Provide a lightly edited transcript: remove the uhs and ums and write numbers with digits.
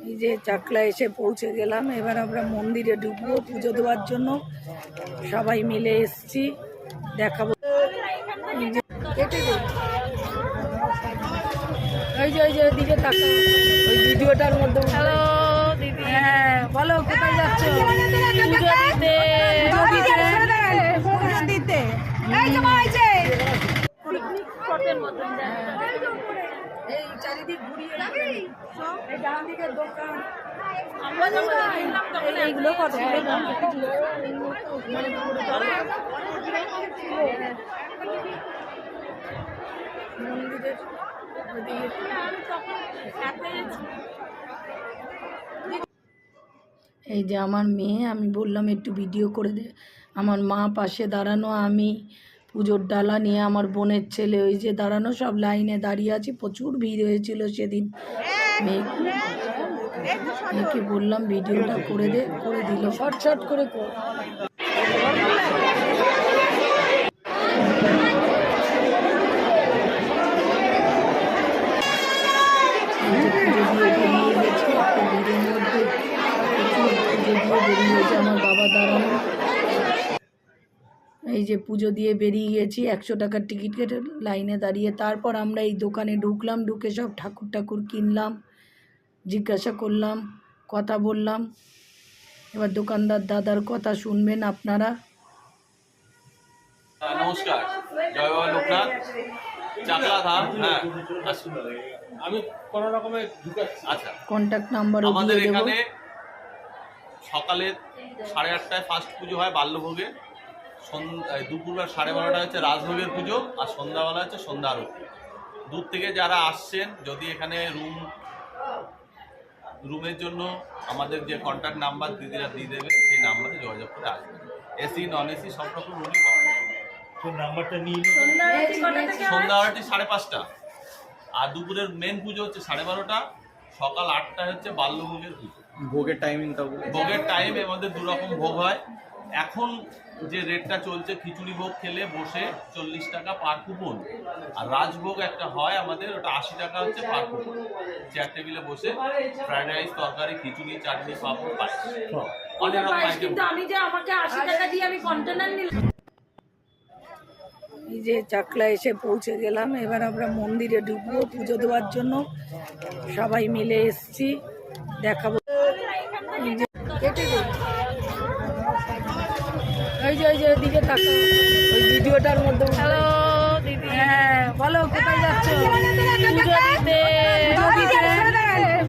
এই যে চাকলা এসে পৌঁছে গেলাম। এবার আমরা মন্দিরে ঢুকবো পুজো দেওয়ার জন্য। সবাই মিলে এসছি, দেখাবো। কেটে দে, ওই যে ওইদিকে তাকাও, ওই ভিডিওটার মধ্যে। হ্যালো দিদি। হ্যাঁ বলো, কোথায় যাচ্ছ? পুজো দিতে। পুজো দিতে। এই চারিদিক ঘুরিয়ে এই ডান দিকের দোকান, এইগুলো কতগুলো দাম? মন্দিরের এই যে আমার মেয়ে, আমি বললাম একটু ভিডিও করে দে। আমার মা পাশে দাঁড়ানো, আমি পুজোর ডালা নিয়ে, আমার বোনের ছেলে ওই যে দাঁড়ানো, সব লাইনে দাঁড়িয়ে আছি। প্রচুর ভিড় হয়েছিল সেদিন। মেয়েকে বললাম ভিডিওটা করে দে, করে দিল। শর্ট করে কর। আমার বাবা দাঁড়ানো, এই যে পুজো দিয়ে বেরিয়ে গেছি 100 টাকার টিকিট কেটে লাইনে দাঁড়িয়ে। তারপর আমরা এই দোকানে ঢুকলাম, ঢুকে সব ঠাকুর কিনলাম, জিজ্ঞাসা করলাম, কথা বললাম। এবার দোকানদার দাদার কথা শুনবেন আপনারা। নমস্কার, জয় বাবা লোকনাথ, চাকলা ধাম। হ্যাঁ, আমি কোনো রকমের আচ্ছা, কন্ট্যাক্ট নাম্বার আমাদের এখানে সকালে 8:30টায় ফার্স্ট পুজো হয় বাল্যভোগে, দুপুরবেলা 12:30 হচ্ছে রাজভোগের পুজো, আর সন্ধ্যাবেলা হচ্ছে সন্ধ্যা আরতি। দূর থেকে যারা আসছেন, যদি এখানে রুমের জন্য আমাদের যে কন্ট্যাক্ট নাম্বার দিদিরা দিয়ে দেবে, সেই নাম্বারে যোগাযোগ করে আসবেন। এসি নন এসি সব রকম রুমই পাওয়া যাবে। নাম্বারটা নিয়ে সন্ধ্যা আরতি 5:30, আর দুপুরের মেন পুজো হচ্ছে 12:30, সকাল 8টায় হচ্ছে বাল্যভোগের পুজো। ভোগের টাইমিংটা? ভোগের টাইম আমাদের 2 রকম ভোগ হয়। এখন যে রেটটা চলছে, খিচুড়ি ভোগ খেলে বসে 40 টাকা পার কুপন, আর রাজভোগ একটা হয় আমাদের, ওটা 80 টাকা হচ্ছে পার কুপন। চেয়ার টেবিলে বসে ফ্রাইড রাইস, তরকারি, খিচুড়ি, চাটনি, পাঁপড়, পায়েস, অনেক রকম আইটেম। আমি যে আমাকে 80 টাকা দিয়ে আমি কন্টেনার নিলাম। এই যে চাকলা এসে পৌঁছে গেলাম। এবার আমরা মন্দিরে ঢুকবো পুজো দেওয়ার জন্য। সবাই মিলে এসছি, দেখাবো। কেটে দে, ওই যে ওইদিকে তাকাও, ওই ভিডিওটার মধ্যে। হ্যালো দিদি। হ্যাঁ বলো, কোথায় যাচ্ছ? পুজো দিতে।